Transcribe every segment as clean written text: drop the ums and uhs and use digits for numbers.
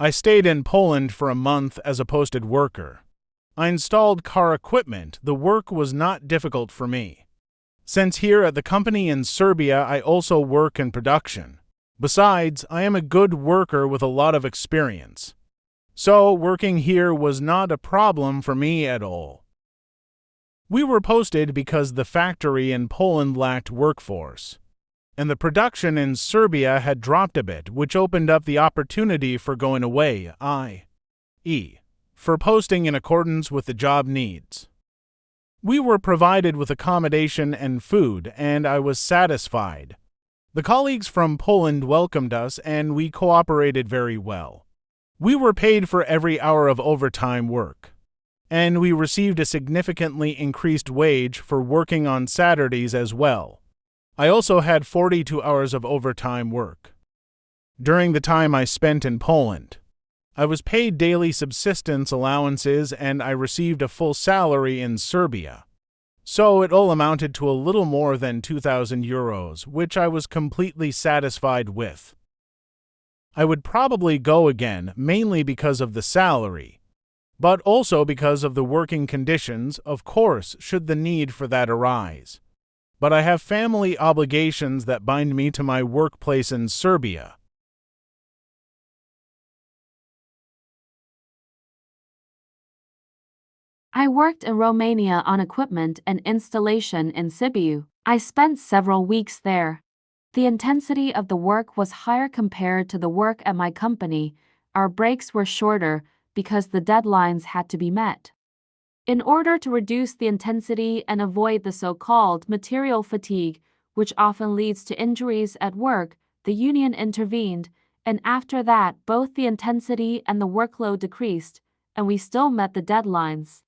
I stayed in Poland for a month as a posted worker. I installed car equipment. The work was not difficult for me. Since here at the company in Serbia, I also work in production. Besides, I am a good worker with a lot of experience. So, working here was not a problem for me at all. We were posted because the factory in Poland lacked workforce, and the production in Serbia had dropped a bit, which opened up the opportunity for going away, i.e., for posting in accordance with the job needs. We were provided with accommodation and food, and I was satisfied. The colleagues from Poland welcomed us, and we cooperated very well. We were paid for every hour of overtime work, and we received a significantly increased wage for working on Saturdays as well. I also had 42 hours of overtime work. During the time I spent in Poland, I was paid daily subsistence allowances and I received a full salary in Serbia. So it all amounted to a little more than 2,000 euros, which I was completely satisfied with. I would probably go again, mainly because of the salary, but also because of the working conditions, of course, should the need for that arise. But I have family obligations that bind me to my workplace in Serbia. I worked in Romania on equipment and installation in Sibiu. I spent several weeks there. The intensity of the work was higher compared to the work at my company. Our breaks were shorter because the deadlines had to be met. In order to reduce the intensity and avoid the so-called material fatigue, which often leads to injuries at work, the union intervened, and after that both the intensity and the workload decreased, and we still met the deadlines.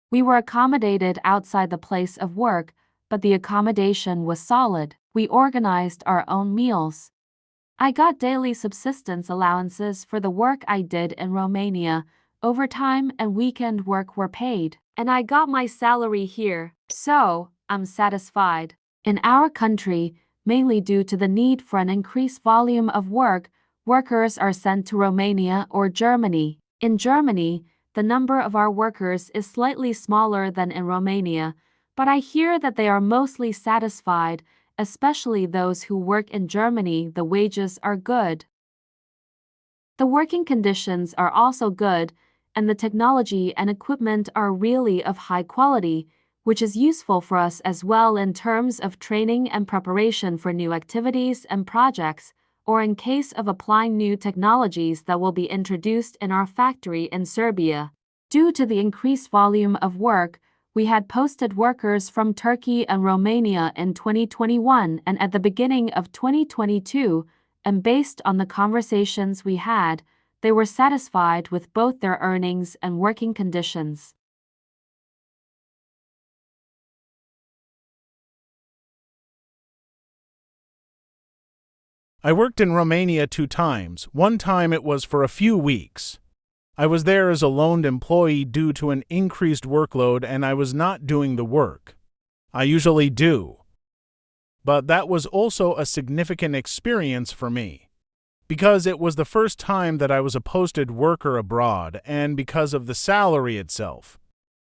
We were accommodated outside the place of work, but the accommodation was solid. We organized our own meals. I got daily subsistence allowances for the work I did in Romania. Overtime and weekend work were paid, and I got my salary here, so I'm satisfied. In our country, mainly due to the need for an increased volume of work, workers are sent to Romania or Germany. In Germany, the number of our workers is slightly smaller than in Romania, but I hear that they are mostly satisfied, especially those who work in Germany. The wages are good. The working conditions are also good, and the technology and equipment are really of high quality, which is useful for us as well in terms of training and preparation for new activities and projects, or in case of applying new technologies that will be introduced in our factory in Serbia. Due to the increased volume of work, we had posted workers from Turkey and Romania in 2021 and at the beginning of 2022, and based on the conversations we had, they were satisfied with both their earnings and working conditions. I worked in Romania 2 times. One time it was for a few weeks. I was there as a loaned employee due to an increased workload and I was not doing the work I usually do. But that was also a significant experience for me, because it was the first time that I was a posted worker abroad and because of the salary itself,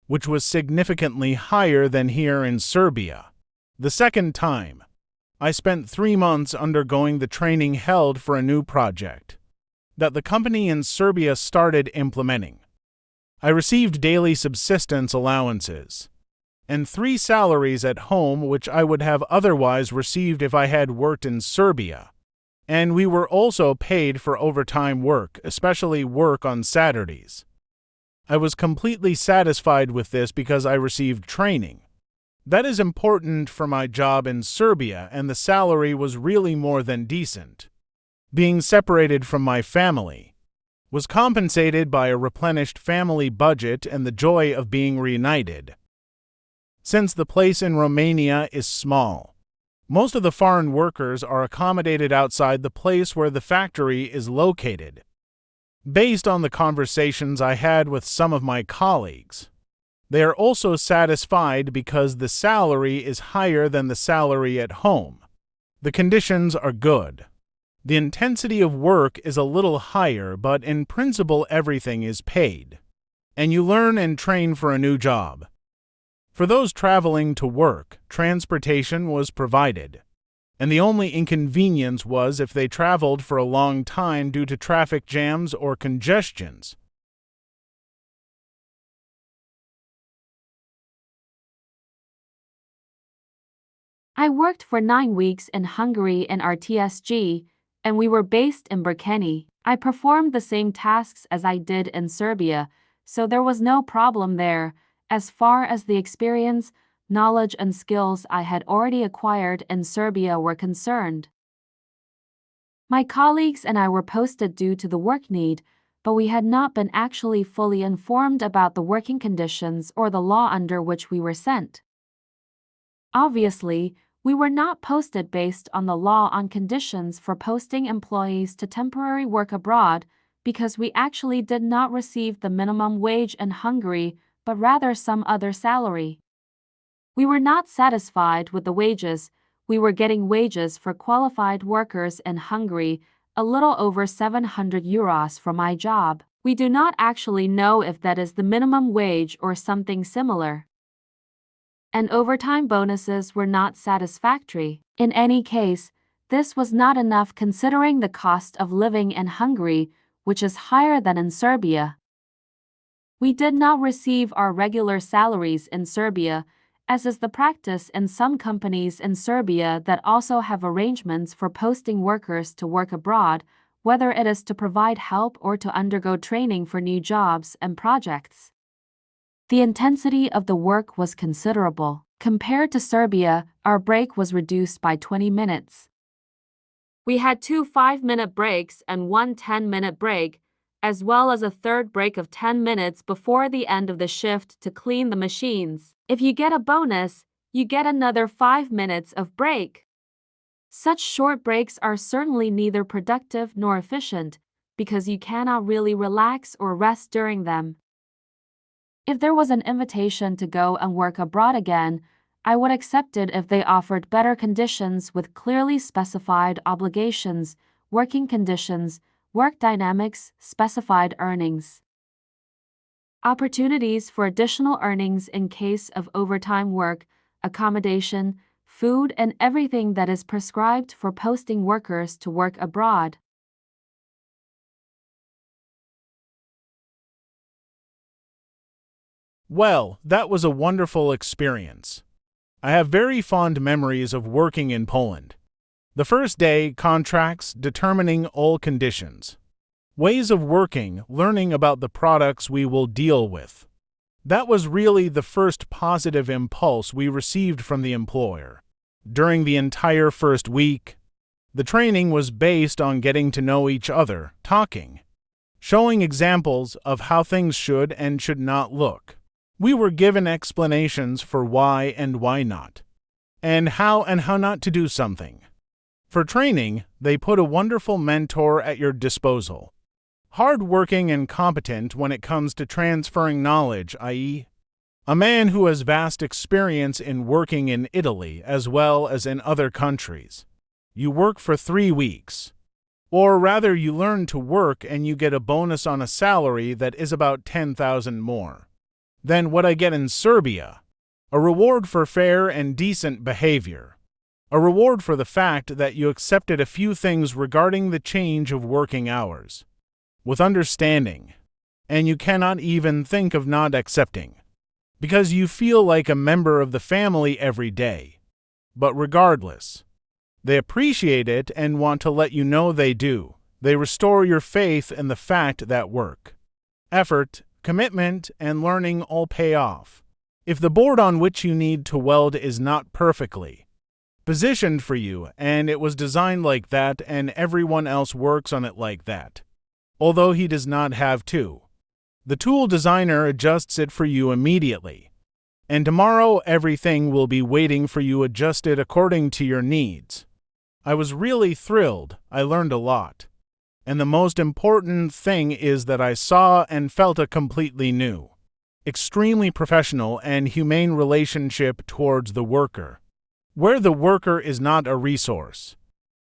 which was significantly higher than here in Serbia. The second time, I spent 3 months undergoing the training held for a new project that the company in Serbia started implementing. I received daily subsistence allowances and 3 salaries at home which I would have otherwise received if I had worked in Serbia. And we were also paid for overtime work, especially work on Saturdays. I was completely satisfied with this because I received training. That is important for my job in Serbia, and the salary was really more than decent. Being separated from my family was compensated by a replenished family budget and the joy of being reunited. Since the place in Romania is small, most of the foreign workers are accommodated outside the place where the factory is located. Based on the conversations I had with some of my colleagues, they are also satisfied because the salary is higher than the salary at home. The conditions are good. The intensity of work is a little higher, but in principle everything is paid, and you learn and train for a new job. For those traveling to work, transportation was provided, and the only inconvenience was if they traveled for a long time due to traffic jams or congestions. I worked for 9 weeks in Hungary in RTSG, and we were based in Brkeni. I performed the same tasks as I did in Serbia, so there was no problem there, as far as the experience, knowledge and skills I had already acquired in Serbia were concerned. My colleagues and I were posted due to the work need, but we had not been actually fully informed about the working conditions or the law under which we were sent. Obviously, we were not posted based on the law on conditions for posting employees to temporary work abroad, because we actually did not receive the minimum wage in Hungary, but rather some other salary. We were not satisfied with the wages. We were getting wages for qualified workers in Hungary, a little over 700 euros for my job. We do not actually know if that is the minimum wage or something similar. And overtime bonuses were not satisfactory. In any case, this was not enough considering the cost of living in Hungary, which is higher than in Serbia. We did not receive our regular salaries in Serbia, as is the practice in some companies in Serbia that also have arrangements for posting workers to work abroad, whether it is to provide help or to undergo training for new jobs and projects. The intensity of the work was considerable. Compared to Serbia, our break was reduced by 20 minutes. We had 2 5-minute breaks and 1 10-minute break, as well as a third break of 10 minutes before the end of the shift to clean the machines. If you get a bonus, you get another 5 minutes of break. Such short breaks are certainly neither productive nor efficient, because you cannot really relax or rest during them. If there was an invitation to go and work abroad again, I would accept it if they offered better conditions with clearly specified obligations, working conditions, work dynamics, specified earnings. Opportunities for additional earnings in case of overtime work, accommodation, food, and everything that is prescribed for posting workers to work abroad. Well, that was a wonderful experience. I have very fond memories of working in Poland. The first day, contracts, determining all conditions. Ways of working, learning about the products we will deal with. That was really the first positive impulse we received from the employer. During the entire first week, the training was based on getting to know each other, talking, showing examples of how things should and should not look. We were given explanations for why and why not, and how not to do something. For training, they put a wonderful mentor at your disposal. Hard-working and competent when it comes to transferring knowledge, i.e., a man who has vast experience in working in Italy as well as in other countries. You work for 3 weeks. Or rather, you learn to work and you get a bonus on a salary that is about 10,000 more than what I get in Serbia. A reward for fair and decent behavior. A reward for the fact that you accepted a few things regarding the change of working hours. With understanding. And you cannot even think of not accepting. Because you feel like a member of the family every day. But regardless, they appreciate it and want to let you know they do. They restore your faith in the fact that work, effort, commitment, and learning all pay off. If the board on which you need to weld is not perfectly positioned for you, and it was designed like that and everyone else works on it like that, although he does not have to, the tool designer adjusts it for you immediately. And tomorrow everything will be waiting for you adjusted according to your needs. I was really thrilled. I learned a lot. And the most important thing is that I saw and felt a completely new, extremely professional and humane relationship towards the worker, where the worker is not a resource,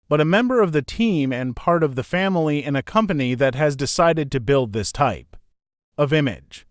but a member of the team and part of the family in a company that has decided to build this type of image.